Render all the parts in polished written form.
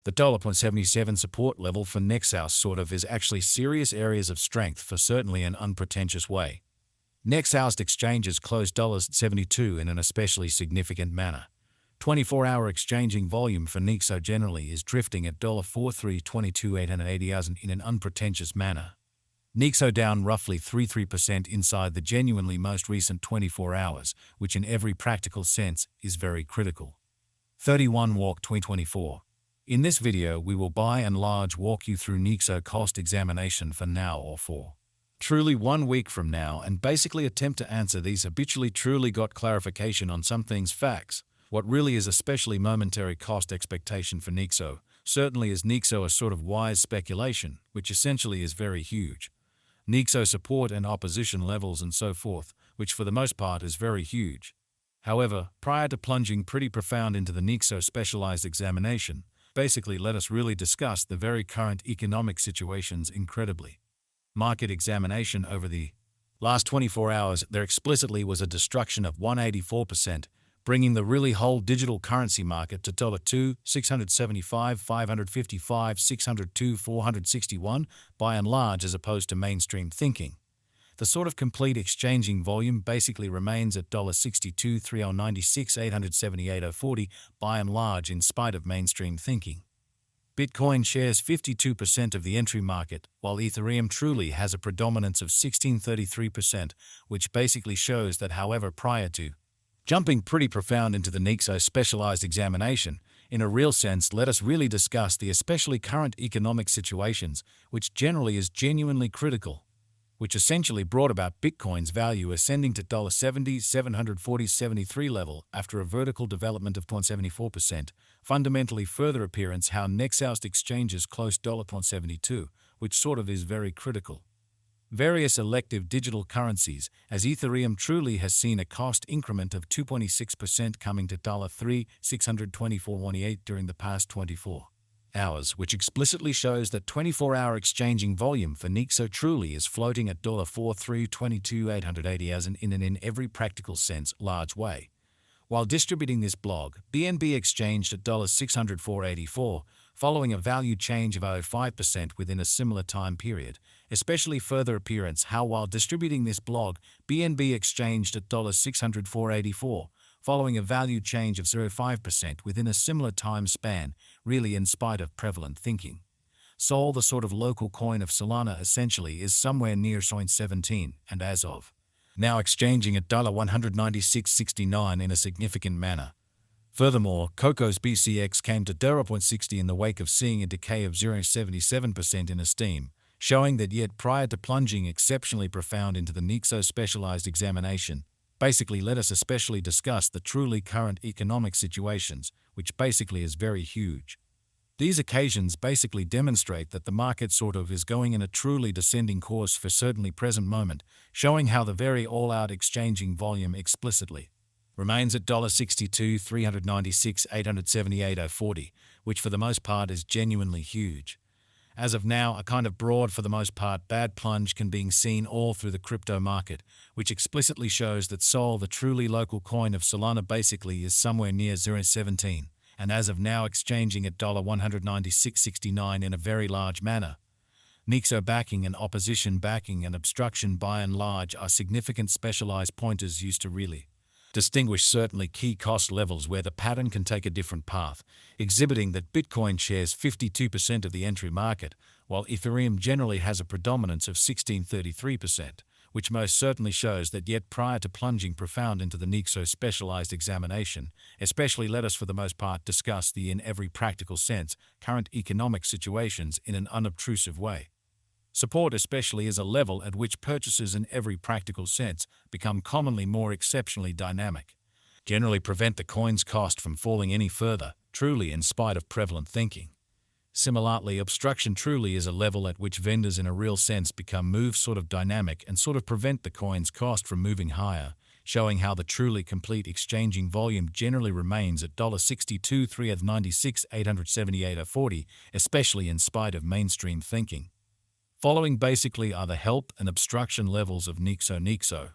The $0.77 support level for Nexo sort of is actually serious areas of strength for certainly an unpretentious way. Nexo's exchanges closed $72 in an especially significant manner. 24-hour exchanging volume for Nexo generally is drifting at $43.22 in an unpretentious manner. Nexo down roughly 33% inside the genuinely most recent 24 hours, which in every practical sense is very critical. 31 Walk 2024. In this video, we will by and large walk you through Nexo cost examination for now or for truly 1 week from now and basically attempt to answer these habitually truly got clarification on some things facts. What really is especially momentary cost expectation for Nexo certainly is Nexo a sort of wise speculation, which essentially is very huge. Nexo support and opposition levels and so forth, which for the most part is very huge. However, prior to plunging pretty profound into the Nexo specialized examination, basically let us really discuss the very current economic situations incredibly. Market examination over the last 24 hours, there explicitly was a destruction of 184%, bringing the really whole digital currency market to $2, 675, 555, 602, 461 by and large as opposed to mainstream thinking. The sort of complete exchanging volume basically remains at $62, 3096, 878, 040 by and large in spite of mainstream thinking. Bitcoin shares 52% of the entry market, while Ethereum truly has a predominance of 1633%, which basically shows that however prior to jumping pretty profound into the Nexo specialized examination, in a real sense let us really discuss the especially current economic situations, which generally is genuinely critical, which essentially brought about Bitcoin's value ascending to $70, 740, 73 level after a vertical development of 0.74%, fundamentally further appearance how Nexo's exchanges close $0.72, which sort of is very critical. Various elective digital currencies, as Ethereum truly has seen a cost increment of 2.6% coming to $3, 624.18 during the past 24 hours, which explicitly shows that 24-hour exchanging volume for Nexo truly is floating at $43.22, 880 as in every practical sense large way. While distributing this blog, BNB exchanged at $604.84, following a value change of 0.05% within a similar time period, especially further appearance how while distributing this blog, BNB exchanged at $604.84, following a value change of 0.05% within a similar time span, really in spite of prevalent thinking. Sol, the sort of local coin of Solana essentially, is somewhere near 0.17 and as of now exchanging at $196.69 in a significant manner. Furthermore, Coco's BCX came to $0.60 in the wake of seeing a decay of 0.77% in esteem, showing that yet prior to plunging exceptionally profound into the Nexo specialized examination, basically let us especially discuss the truly current economic situations, which basically is very huge. These occasions basically demonstrate that the market sort of is going in a truly descending course for certainly present moment, showing how the very all-out exchanging volume explicitly remains at $62, 396, 878, 040, which for the most part is genuinely huge. As of now, a kind of broad, for the most part, bad plunge can be seen all through the crypto market, which explicitly shows that Sol, the truly local coin of Solana, basically is somewhere near 0.17, and as of now exchanging at $196.69 in a very large manner. Nexo backing and opposition backing and obstruction by and large are significant specialized pointers used to really distinguish certainly key cost levels where the pattern can take a different path, exhibiting that Bitcoin shares 52% of the entry market, while Ethereum generally has a predominance of 1633%, which most certainly shows that yet prior to plunging profound into the Nexo specialized examination, especially let us for the most part discuss the in every practical sense current economic situations in an unobtrusive way. Support especially is a level at which purchases in every practical sense become commonly more exceptionally dynamic, generally prevent the coin's cost from falling any further, truly in spite of prevalent thinking. Similarly, obstruction truly is a level at which vendors in a real sense become sort of dynamic and sort of prevent the coin's cost from moving higher, showing how the truly complete exchanging volume generally remains at $62, 396, 878, 040, especially in spite of mainstream thinking. Following basically are the help and obstruction levels of Nexo.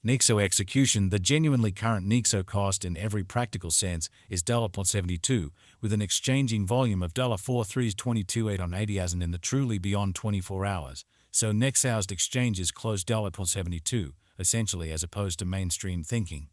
Nexo execution. The genuinely current Nexo cost in every practical sense is $0.72, with an exchanging volume of $4.322 on 80 as in the truly beyond 24 hours. So Nexo's exchanges closed $0.72, essentially, as opposed to mainstream thinking.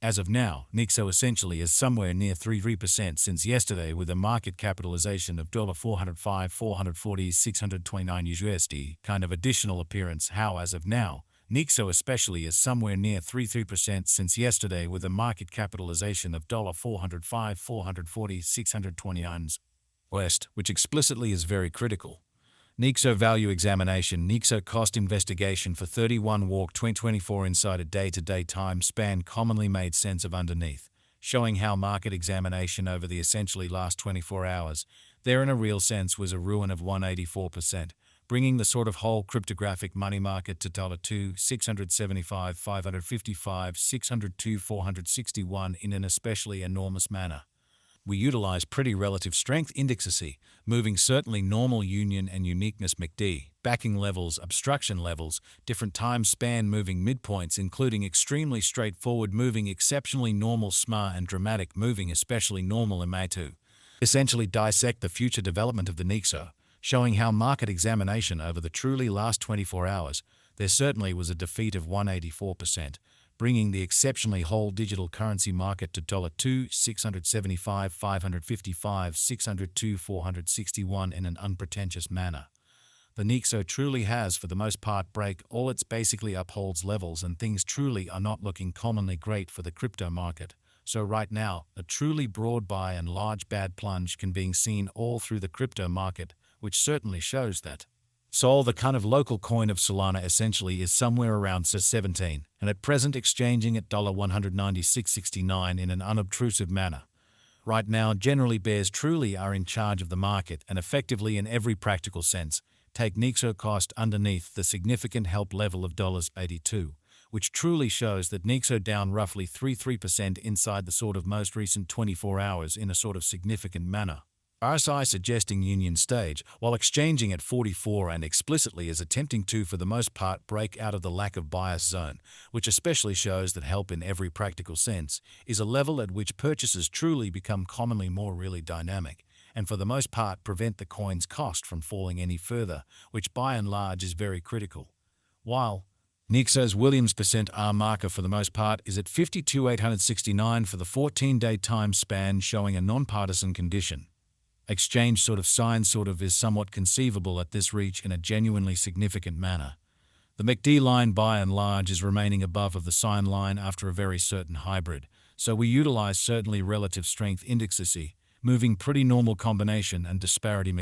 As of now, Nexo essentially is somewhere near 3% since yesterday, with a market capitalization of $405, 440, 629 USD, kind of additional appearance. How as of now, Nexo especially is somewhere near 3% since yesterday, with a market capitalization of $405, 440, 629 West, which explicitly is very critical. Nexo value examination. Nexo cost investigation for 31 walk 2024 inside a day-to-day time span commonly made sense of underneath, showing how market examination over the essentially last 24 hours, there in a real sense was a ruin of 184%, bringing the sort of whole cryptographic money market to $2, 675, 555, 602, 461 in an especially enormous manner. We utilize pretty relative strength indexes, moving certainly normal union and uniqueness MACD, backing levels, obstruction levels, different time span moving midpoints, including extremely straightforward moving, exceptionally normal SMA, and dramatic moving, especially normal MA2. Essentially dissect the future development of the Nexo, showing how market examination over the truly last 24 hours, there certainly was a defeat of 184%. Bringing the exceptionally whole digital currency market to $2, 675, 555, 602, 461 in an unpretentious manner. The Nexo truly has, for the most part, break all. It basically upholds levels, and things truly are not looking commonly great for the crypto market. So right now, a truly broad buy and large bad plunge can be seen all through the crypto market, which certainly shows that Sol, the kind of local coin of Solana, essentially is somewhere around $17, and at present exchanging at $196.69 in an unobtrusive manner. Right now, generally bears truly are in charge of the market and effectively in every practical sense take Nexo cost underneath the significant help level of $82, which truly shows that Nexo down roughly 3% inside the sort of most recent 24 hours in a sort of significant manner. RSI suggesting union stage, while exchanging at 44 and explicitly is attempting to, for the most part, break out of the lack of bias zone, which especially shows that help in every practical sense is a level at which purchases truly become commonly more really dynamic, and for the most part prevent the coin's cost from falling any further, which by and large is very critical. While Nexo's Williams %R marker for the most part is at 52,869 for the 14-day time span, showing a nonpartisan condition. Exchange sort of sign sort of is somewhat conceivable at this reach in a genuinely significant manner. The MACD line by and large is remaining above of the sign line after a very certain hybrid, so we utilize certainly relative strength indexes, moving pretty normal combination and disparity